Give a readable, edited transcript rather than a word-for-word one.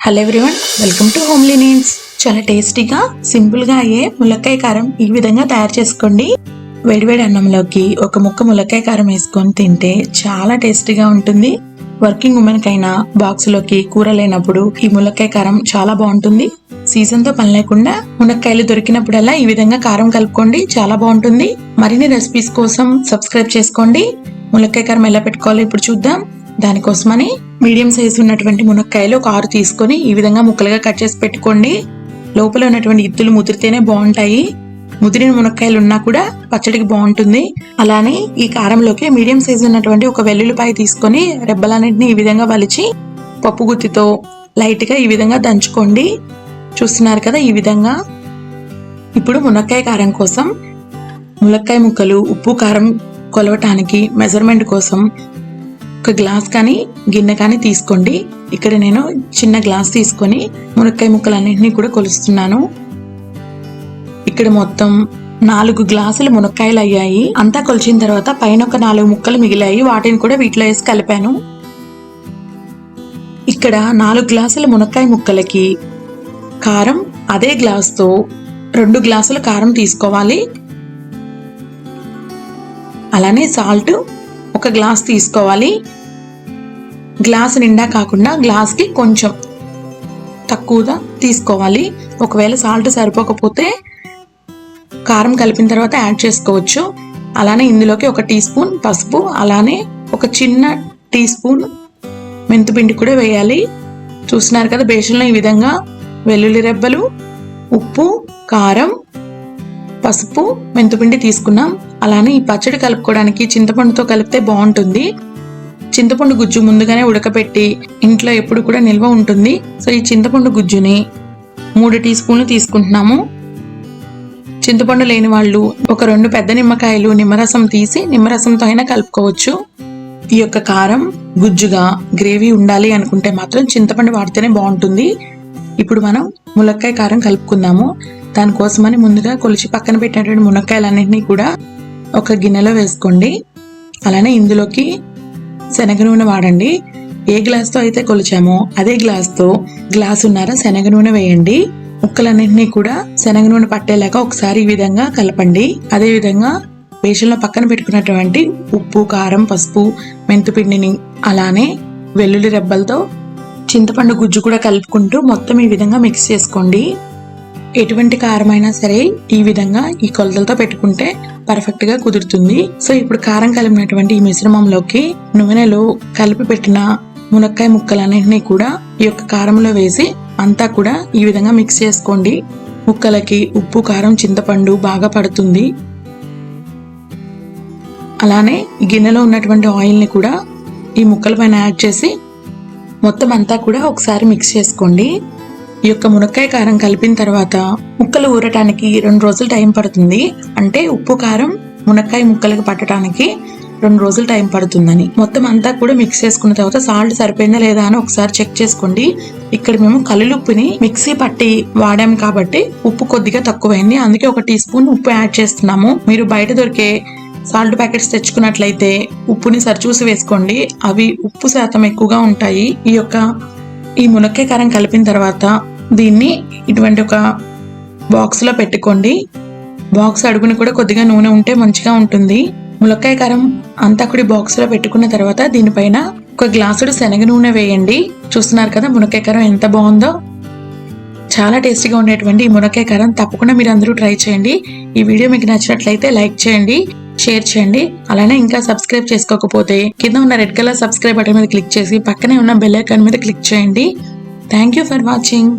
Hello everyone, welcome to homely needs. చాలా టేస్టీగా సింపుల్గా అయ్యే ములక్కాయ కారం ఈ విధంగా తయారు చేసుకోండి. వేడివేడి అన్నంలోకి ఒక ముక్క ములక్కాయ కారం వేసుకొని తింటే చాలా టేస్టీగా ఉంటుంది. వర్కింగ్ ఉమెన్ కైనా బాక్స్లోకి కూర లేనప్పుడు ఈ ములక్కాయ కారం చాలా బాగుంటుంది. సీజన్తో పని లేకుండా మునక్కాయలు దొరికినప్పుడల్లా ఈ విధంగా కారం కలుపుకోండి, చాలా బాగుంటుంది. మరిన్ని రెసిపీస్ కోసం సబ్స్క్రైబ్ చేసుకోండి. ములక్కాయ కారం ఎలా పెట్టుకోవాలో ఇప్పుడు చూద్దాం. దానికోసమని మీడియం సైజు ఉన్నటువంటి మునక్కాయలు ఒక 6 తీసుకొని ఈ విధంగా ముక్కలుగా కట్ చేసి పెట్టుకోండి. లోపల ఉన్నటువంటి ఇత్తులు ముదిరితేనే బాగుంటాయి. ముదిరిన మునక్కాయలు ఉన్నా కూడా పచ్చడికి బాగుంటుంది. అలానే ఈ కారంలోకి మీడియం సైజు ఉన్నటువంటి ఒక వెల్లుల్లిపాయ తీసుకొని రెబ్బలన్నింటినీ ఈ విధంగా వలిచి పప్పు గుత్తితో లైట్ గా ఈ విధంగా దంచుకోండి. చూస్తున్నారు కదా, ఈ విధంగా. ఇప్పుడు మునక్కాయ కారం కోసం ములక్కాయ ముక్కలు ఉప్పు కారం కొలవటానికి మెజర్మెంట్ కోసం ఒక గ్లాస్ కానీ గిన్నె కానీ తీసుకోండి. ఇక్కడ నేను చిన్న గ్లాస్ తీసుకొని మునక్కాయ ముక్కలన్నింటినీ కూడా కొలుస్తున్నాను. ఇక్కడ మొత్తం 4 గ్లాసులు మునక్కాయలు అయ్యాయి. అంతా కొలిచిన తర్వాత పైన ఒక 4 ముక్కలు మిగిలాయి. వాటిని కూడా వీటిలో వేసి కలిపాను. ఇక్కడ 4 గ్లాసుల మునక్కాయ ముక్కలకి కారం అదే గ్లాస్తో 2 గ్లాసుల కారం తీసుకోవాలి. అలానే సాల్ట్ 1 గ్లాస్ తీసుకోవాలి. గ్లాస్ నిండా కాకుండా గ్లాస్కి కొంచెం తక్కువగా తీసుకోవాలి. ఒకవేళ సాల్ట్ సరిపోకపోతే కారం కలిపిన తర్వాత యాడ్ చేసుకోవచ్చు. అలానే ఇందులోకి 1 టీ స్పూన్ పసుపు, అలానే ఒక చిన్న టీ స్పూన్ మెంతిపిండి కూడా వేయాలి. చూస్తున్నారు కదా, బేషన్లో ఈ విధంగా వెల్లుల్లి రెబ్బలు, ఉప్పు, కారం, పసుపు, మెంతిపిండి తీసుకున్నాం. అలానే ఈ పచ్చడి కలుపుకోవడానికి చింతపండుతో కలిపితే బాగుంటుంది. చింతపండు గుజ్జు ముందుగానే ఉడకపెట్టి ఇంట్లో ఎప్పుడు కూడా నిల్వ ఉంటుంది. సో ఈ చింతపండు గుజ్జుని 3 టీ స్పూన్లు తీసుకుంటున్నాము. చింతపండు లేని వాళ్ళు ఒక 2 పెద్ద నిమ్మకాయలు నిమ్మరసం తీసి నిమ్మరసంతో అయినా కలుపుకోవచ్చు. ఈ యొక్క కారం గుజ్జుగా గ్రేవీ ఉండాలి అనుకుంటే మాత్రం చింతపండు వాడితేనే బాగుంటుంది. ఇప్పుడు మనం ములక్కాయ కారం కలుపుకుందాము. దానికోసమని ముందుగా కొలిచి పక్కన పెట్టినటువంటి మునక్కాయలన్నింటినీ కూడా ఒక గిన్నెలో వేసుకోండి. అలానే ఇందులోకి శనగ నూనె వాడండి. ఏ గ్లాస్తో అయితే కొలిచామో అదే గ్లాస్తో గ్లాసున్నర శనగ నూనె వేయండి. ముక్కలన్నింటినీ కూడా శనగ నూనె పట్టేలాగా ఒకసారి ఈ విధంగా కలపండి. అదే విధంగా బేషన్లో పక్కన పెట్టుకున్నటువంటి ఉప్పు, కారం, పసుపు, మెంతిపిండిని అలానే వెల్లుల్లి రెబ్బలతో చింతపండు గుజ్జు కూడా కలుపుకుంటూ మొత్తం ఈ విధంగా మిక్స్ చేసుకోండి. ఎటువంటి కారమైనా సరే ఈ విధంగా ఈ కొలతలతో పెట్టుకుంటే పర్ఫెక్ట్ గా కుదురుతుంది. సో ఇప్పుడు కారం కలిపినటువంటి ఈ మిశ్రమంలోకి నూనెలో కలిపి పెట్టిన మునక్కాయ ముక్కలన్నింటినీ కూడా ఈ యొక్క కారంలో వేసి అంతా కూడా ఈ విధంగా మిక్స్ చేసుకోండి. ముక్కలకి ఉప్పు, కారం, చింతపండు బాగా పడుతుంది. అలానే గిన్నెలో ఉన్నటువంటి ఆయిల్ ని కూడా ఈ ముక్కల పైన యాడ్ చేసి మొత్తం అంతా కూడా ఒకసారి మిక్స్ చేసుకోండి. ఈ యొక్క మునక్కాయ కారం కలిపిన తర్వాత ముక్కలు ఊరటానికి 2 రోజులు టైం పడుతుంది. అంటే ఉప్పు కారం మునక్కాయ ముక్కలకు పట్టడానికి 2 రోజులు టైం పడుతుందని. మొత్తం అంతా కూడా మిక్స్ చేసుకున్న తర్వాత సాల్ట్ సరిపోయిందా లేదా అని ఒకసారి చెక్ చేసుకోండి. ఇక్కడ మేము కల్లుప్పుని మిక్సీ పట్టి వాడాం కాబట్టి ఉప్పు కొద్దిగా తక్కువైంది. అందుకే 1 టీ స్పూన్ ఉప్పు యాడ్ చేస్తున్నాము. మీరు బయట దొరికే సాల్ట్ ప్యాకెట్స్ తెచ్చుకున్నట్లయితే ఉప్పుని సరిచూసి వేసుకోండి. అవి ఉప్పు శాతం ఎక్కువగా ఉంటాయి. ఈ మునక్కాయ కారం కలిపిన తర్వాత దీన్ని ఇటువంటి ఒక బాక్స్ లో పెట్టుకోండి. బాక్స్ అడుగుని కూడా కొద్దిగా నూనె ఉంటే మంచిగా ఉంటుంది. ములక్కాయ కారం అంతా కూడా బాక్స్ లో పెట్టుకున్న తర్వాత దీనిపైన 1 గ్లాసుడు శనగ నూనె వేయండి. చూస్తున్నారు కదా మునక్కాయ కారం ఎంత బాగుందో. చాలా టేస్టీగా ఉండేటువంటి ఈ మునక్కాయ కారం తప్పకుండా మీరు అందరూ ట్రై చేయండి. ఈ వీడియో మీకు నచ్చినట్లయితే లైక్ చేయండి, షేర్ చేయండి. అలానే ఇంకా సబ్స్క్రైబ్ చేసుకోకపోతే కింద ఉన్న రెడ్ కలర్ సబ్స్క్రైబ్ బటన్ మీద క్లిక్ చేసి పక్కనే ఉన్న బెల్ ఐకాన్ మీద క్లిక్ చేయండి. Thank you for watching.